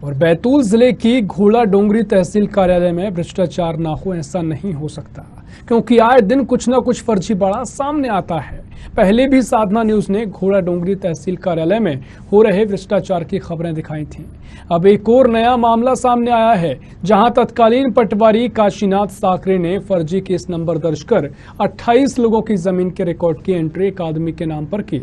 और बैतूल जिले की घोड़ा डोंगरी तहसील कार्यालय में भ्रष्टाचार ना हो ऐसा नहीं हो सकता, क्योंकि आए दिन कुछ न कुछ फर्जीवाड़ा सामने आता है। पहले भी साधना न्यूज ने घोड़ा डोंगरी तहसील कार्यालय में हो रहे भ्रष्टाचार की खबरें दिखाई थीं। अब एक और नया मामला सामने आया है, जहां तत्कालीन पटवारी काशीनाथ साकरे ने फर्जी केस नंबर दर्ज कर 28 लोगों की जमीन के रिकॉर्ड की एंट्री एक आदमी के नाम पर की,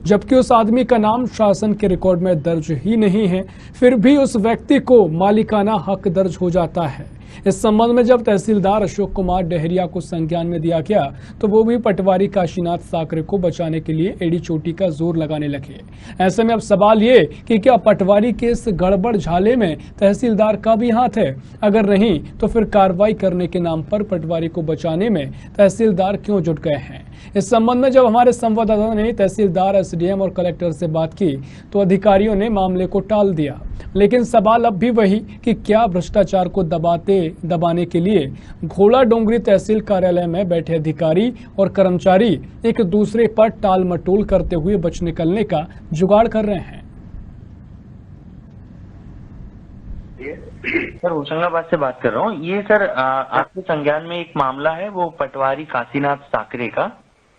जबकि उस आदमी का नाम शासन के रिकॉर्ड में दर्ज ही नहीं है। फिर भी उस व्यक्ति को मालिकाना हक दर्ज हो जाता है। इस संबंध में जब तहसीलदार अशोक कुमार डहरिया को संज्ञान में दिया गया, तो वो भी पटवारी काशीनाथ साकरे को बचाने के लिए एड़ी चोटी का जोर लगाने लगे। ऐसे में अब सवाल ये कि क्या पटवारी के इस गड़बड़ झाले में तहसीलदार का भी हाथ है? अगर नहीं, तो फिर कार्रवाई करने के नाम पर पटवारी को बचाने में तहसीलदार क्यों जुट गए हैं? इस संबंध में जब हमारे संवाददाता ने तहसीलदार, एसडीएम और कलेक्टर से बात की, तो अधिकारियों ने मामले को टाल दिया। लेकिन सवाल अब भी वही कि क्या भ्रष्टाचार को दबाने के लिए घोड़ा डोंगरी तहसील कार्यालय में बैठे अधिकारी और कर्मचारी एक दूसरे पर टाल मटोल करते हुए बच निकलने का जुगाड़ कर रहे हैं? सर, होशंगाबाद से बात कर रहा हूँ। ये सर आपके संज्ञान में एक मामला है, वो पटवारी काशीनाथ साकरे का।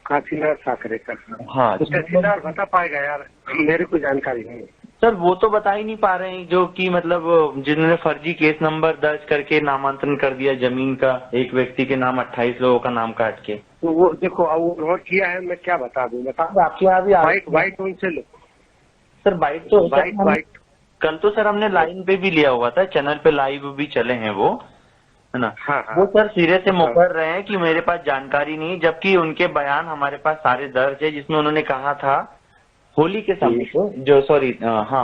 काशीनाथ साकरे का? हाँ, तो तहसीलदार बता पाएगा यार, मेरे को जानकारी नहीं। सर वो तो बता ही नहीं पा रहे हैं, जो कि मतलब जिन्होंने फर्जी केस नंबर दर्ज करके नामांतरण कर दिया जमीन का, एक व्यक्ति के नाम 28 लोगों का नाम काट के। तो वो देखो, वो नोट किया है, मैं क्या बता दूं? आपके यहाँ भी बाइट उनसे लो सर। बाइट तो बाइट कल तो सर हमने लाइन पे भी लिया हुआ था, चैनल पे लाइव भी चले हैं वो, है ना? हाँ, हाँ, वो सर सिरे से मुकर रहे हैं कि मेरे पास जानकारी नहीं, जबकि उनके बयान हमारे पास सारे दर्ज है, जिसमें उन्होंने कहा था होली के समय पे,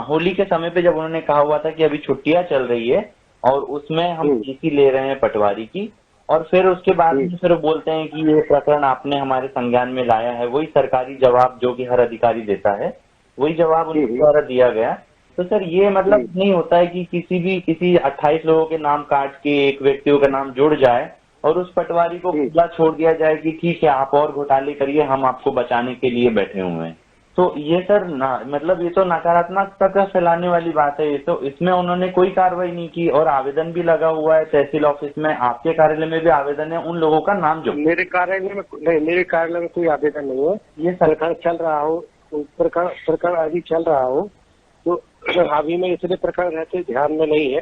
होली के समय पे जब उन्होंने कहा हुआ था कि अभी छुट्टियां चल रही है और उसमें हम टीसी ले रहे हैं पटवारी की, और फिर उसके बाद में फिर बोलते हैं कि ये प्रकरण आपने हमारे संज्ञान में लाया है। वही सरकारी जवाब जो कि हर अधिकारी देता है, वही जवाब उनके द्वारा दिया गया। तो सर ये मतलब नहीं होता है कि किसी 28 लोगों के नाम काट के एक व्यक्तियों का नाम जुड़ जाए और उस पटवारी को खुला छोड़ दिया जाए कि ठीक है आप और घोटाले करिए, हम आपको बचाने के लिए बैठे हुए हैं। तो ये सर मतलब ये तो नकारात्मकता फैलाने वाली बात है। ये तो इसमें उन्होंने कोई कार्रवाई नहीं की और आवेदन भी लगा हुआ है तहसील ऑफिस में, आपके कार्यालय में भी आवेदन है उन लोगों का नाम जो मेरे कार्यालय में नहीं, मेरे कार्यालय में कोई आवेदन नहीं है। ये सरकार चल रहा हो, प्रकरण अभी चल रहा हो, तो अभी में इसलिए प्रकरण रहते ध्यान में नहीं है।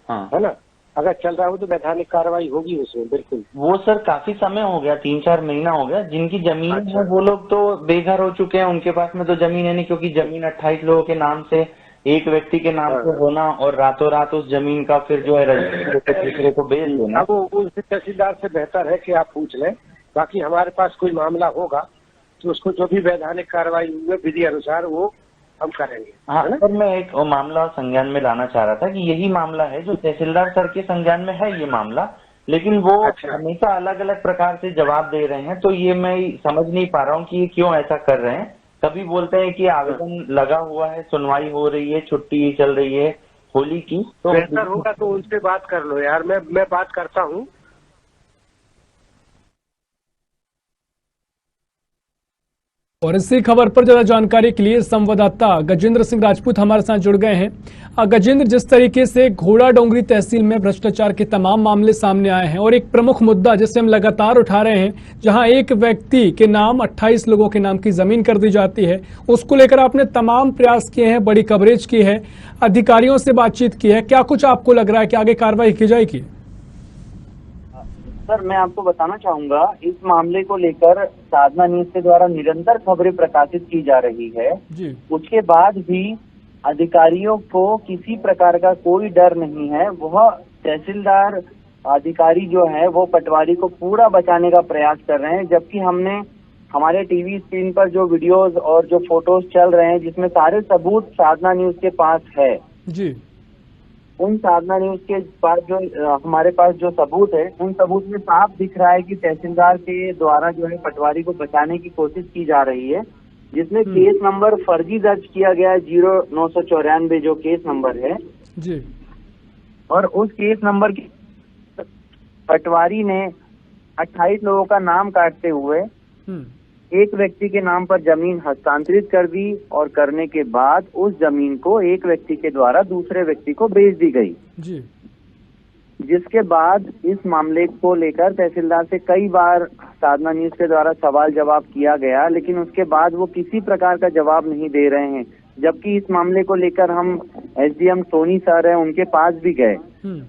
हाँ, है ना? अगर चल रहा हो तो वैधानिक कार्रवाई होगी उसमें, बिल्कुल। वो सर काफी समय हो गया, 3-4 महीना हो गया। जिनकी जमीन है वो लोग तो बेघर हो चुके हैं, उनके पास में तो जमीन है नहीं, क्योंकि जमीन 28 लोगों के नाम से एक व्यक्ति के नाम पे होना और रातों रात उस जमीन का फिर जो है रजिस्ट्री दूसरे को बेच देना। अब वो तहसीलदार से बेहतर है कि आप पूछ लें। बाकी हमारे पास कोई मामला होगा तो उसको जो भी वैधानिक कार्रवाई हुई विधि अनुसार वो हम करेंगे। हाँ सर, मैं एक मामला संज्ञान में लाना चाह रहा था कि यही मामला है जो तहसीलदार सर के संज्ञान में है ये मामला, लेकिन वो हमेशा अलग अलग प्रकार से जवाब दे रहे हैं। तो ये मैं समझ नहीं पा रहा हूँ कि ये क्यों ऐसा कर रहे हैं। कभी बोलते हैं कि आवेदन लगा हुआ है, सुनवाई हो रही है, छुट्टी चल रही है होली की, तो बेहतर होगा तो उनसे बात कर लो यार। मैं बात करता हूँ। और इसी खबर पर ज्यादा जानकारी के लिए संवाददाता गजेंद्र सिंह राजपूत हमारे साथ जुड़ गए हैं। गजेंद्र, जिस तरीके से घोड़ा डोंगरी तहसील में भ्रष्टाचार के तमाम मामले सामने आए हैं और एक प्रमुख मुद्दा जिसे हम लगातार उठा रहे हैं, जहां एक व्यक्ति के नाम 28 लोगों के नाम की जमीन कर दी जाती है, उसको लेकर आपने तमाम प्रयास किए हैं, बड़ी कवरेज की है, अधिकारियों से बातचीत की है, क्या कुछ आपको लग रहा है कि आगे कार्रवाई की जाएगी? सर, मैं आपको बताना चाहूंगा, इस मामले को लेकर साधना न्यूज के द्वारा निरंतर खबरें प्रकाशित की जा रही है जी। उसके बाद भी अधिकारियों को किसी प्रकार का कोई डर नहीं है। वह तहसीलदार अधिकारी जो है वो पटवारी को पूरा बचाने का प्रयास कर रहे हैं, जबकि हमने हमारे टीवी स्क्रीन पर जो वीडियोस और जो फोटोज चल रहे हैं जिसमें सारे सबूत साधना न्यूज के पास है जी। उन साधना न्यूज के पास जो हमारे पास जो सबूत है, उन सबूत में साफ दिख रहा है कि तहसीलदार के द्वारा जो है पटवारी को बचाने की कोशिश की जा रही है, जिसमें केस नंबर फर्जी दर्ज किया गया है 0994 जो केस नंबर है जी। और उस केस नंबर की पटवारी ने 28 लोगों का नाम काटते हुए एक व्यक्ति के नाम पर जमीन हस्तांतरित कर दी और करने के बाद उस जमीन को एक व्यक्ति के द्वारा दूसरे व्यक्ति को बेच दी गई जी। जिसके बाद इस मामले को लेकर तहसीलदार से कई बार साधना न्यूज के द्वारा सवाल जवाब किया गया, लेकिन उसके बाद वो किसी प्रकार का जवाब नहीं दे रहे हैं। जबकि इस मामले को लेकर हम एसडीएम सोनी सर हैं, उनके पास भी गए।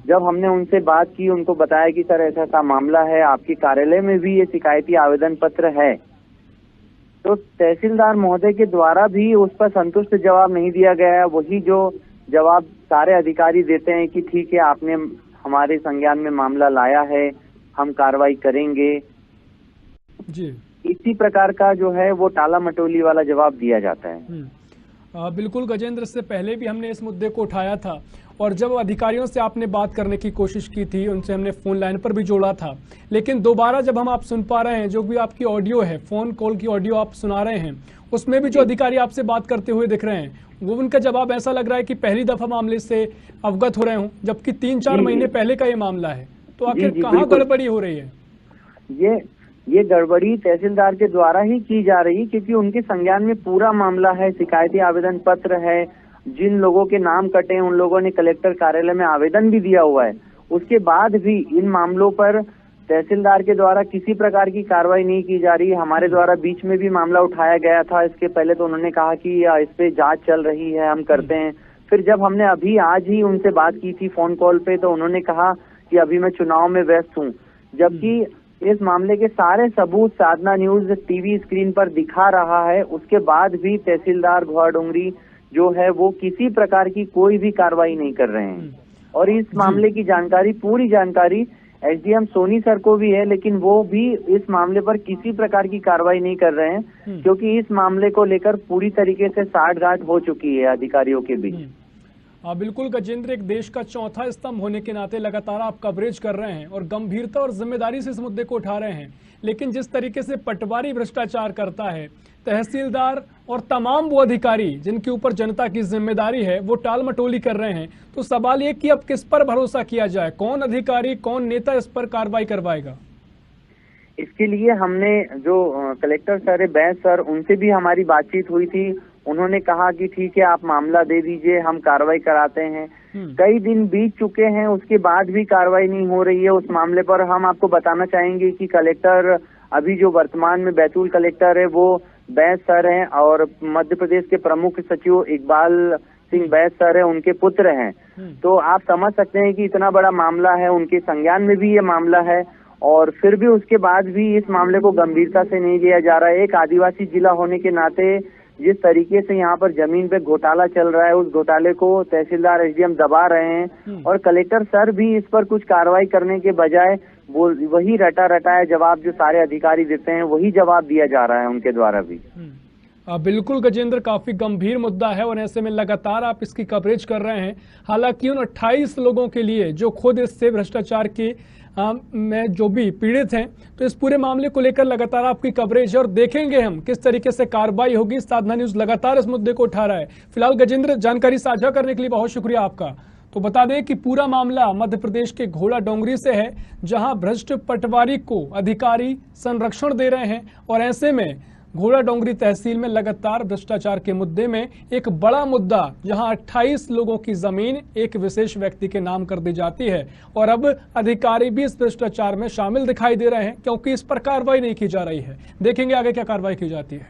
जब हमने उनसे बात की, उनको बताया कि सर ऐसा ऐसा मामला है, आपके कार्यालय में भी ये शिकायती आवेदन पत्र है, तो तहसीलदार महोदय के द्वारा भी उस पर संतुष्ट जवाब नहीं दिया गया है। वही जो जवाब सारे अधिकारी देते हैं कि ठीक है, आपने हमारे संज्ञान में मामला लाया है, हम कार्रवाई करेंगे जी। इसी प्रकार का जो है वो टाला मटोली वाला जवाब दिया जाता है। बिल्कुल गजेंद्र, इससे पहले भी हमने इस मुद्दे को उठाया था और जब अधिकारियों से आपने बात करने की कोशिश की थी, उनसे हमने फोन लाइन पर भी जोड़ा था, लेकिन दोबारा जब हम आप सुन पा रहे हैं, जो भी आपकी ऑडियो है, फोन कॉल की ऑडियो आप सुना रहे हैं, उसमें भी जो अधिकारी आपसे बात करते हुए दिख रहे हैं, वो उनका जवाब ऐसा लग रहा है कि पहली दफा मामले से अवगत हो रहे हों, जबकि 3-4 महीने पहले का ये मामला है। तो आखिर कहाँ गड़बड़ी हो रही है? ये गड़बड़ी तहसीलदार के द्वारा ही की जा रही, क्योंकि उनके संज्ञान में पूरा मामला है, शिकायती आवेदन पत्र है, जिन लोगों के नाम कटे उन लोगों ने कलेक्टर कार्यालय में आवेदन भी दिया हुआ है। उसके बाद भी इन मामलों पर तहसीलदार के द्वारा किसी प्रकार की कार्रवाई नहीं की जा रही। हमारे द्वारा बीच में भी मामला उठाया गया था, इसके पहले तो उन्होंने कहा कि इस पे जांच चल रही है, हम करते हैं। फिर जब हमने अभी आज ही उनसे बात की थी फोन कॉल पे, तो उन्होंने कहा कि अभी मैं चुनाव में व्यस्त हूँ, जबकि इस मामले के सारे सबूत साधना न्यूज टीवी स्क्रीन पर दिखा रहा है। उसके बाद भी तहसीलदार घोड़ाडोंगरी जो है वो किसी प्रकार की कोई भी कार्रवाई नहीं कर रहे हैं। और इस मामले की जानकारी, पूरी जानकारी एसडीएम सोनी सर को भी है, लेकिन वो भी इस मामले पर किसी प्रकार की कार्रवाई नहीं कर रहे हैं, क्योंकि इस मामले को लेकर पूरी तरीके से साठगांठ हो चुकी है अधिकारियों के बीच। बिल्कुल गजेंद्र, एक देश का चौथा स्तंभ होने के नाते लगातार आप कवरेज कर रहे हैं और गंभीरता और जिम्मेदारी से इस मुद्दे को उठा रहे हैं, लेकिन जिस तरीके से पटवारी भ्रष्टाचार करता है, तहसीलदार और तमाम वो अधिकारी जिनके ऊपर जनता की जिम्मेदारी है, वो टाल मटोली कर रहे हैं, तो सवाल ये कि अब किस पर भरोसा किया जाए? कौन अधिकारी, कौन नेता इस पर कार्रवाई करवाएगा? इसके लिए हमने जो कलेक्टर सर बैस सर, उनसे भी हमारी बातचीत हुई थी। उन्होंने कहा कि ठीक है, आप मामला दे दीजिए, हम कार्रवाई कराते हैं। कई दिन बीत चुके हैं, उसके बाद भी कार्रवाई नहीं हो रही है उस मामले पर। हम आपको बताना चाहेंगे कि कलेक्टर अभी जो वर्तमान में बैतूल कलेक्टर है वो बैस सर हैं, और मध्य प्रदेश के प्रमुख सचिव इकबाल सिंह बैस सर है, उनके पुत्र हैं। तो आप समझ सकते हैं कि इतना बड़ा मामला है, उनके संज्ञान में भी ये मामला है, और फिर भी उसके बाद भी इस मामले को गंभीरता से नहीं लिया जा रहा है। एक आदिवासी जिला होने के नाते जिस तरीके से यहाँ पर जमीन पे घोटाला चल रहा है, उस घोटाले को तहसीलदार एसडीएम दबा रहे हैं, और कलेक्टर सर भी इस पर कुछ कार्रवाई करने के बजाय वही रटाया जवाब जो सारे अधिकारी देते हैं, वही जवाब दिया जा रहा है उनके द्वारा भी। बिल्कुल गजेंद्र, काफी गंभीर मुद्दा है और ऐसे में लगातार आप इसकी कवरेज कर रहे हैं। हालांकि उन 28 लोगों के लिए जो खुद इससे भ्रष्टाचार के में जो भी पीड़ित हैं, तो इस पूरे मामले को लेकर लगातार आपकी कवरेज है और देखेंगे हम किस तरीके से कार्रवाई होगी। साधना न्यूज लगातार इस मुद्दे को उठा रहा है। फिलहाल गजेंद्र, जानकारी साझा करने के लिए बहुत शुक्रिया आपका। तो बता दें कि पूरा मामला मध्य प्रदेश के घोड़ाडोंगरी से है, जहां भ्रष्ट पटवारी को अधिकारी संरक्षण दे रहे हैं, और ऐसे में घोड़ाडोंगरी तहसील में लगातार भ्रष्टाचार के मुद्दे में एक बड़ा मुद्दा, जहां 28 लोगों की जमीन एक विशेष व्यक्ति के नाम कर दी जाती है, और अब अधिकारी भी इस भ्रष्टाचार में शामिल दिखाई दे रहे हैं, क्योंकि इस पर कार्रवाई नहीं की जा रही है। देखेंगे आगे क्या कार्रवाई की जाती है।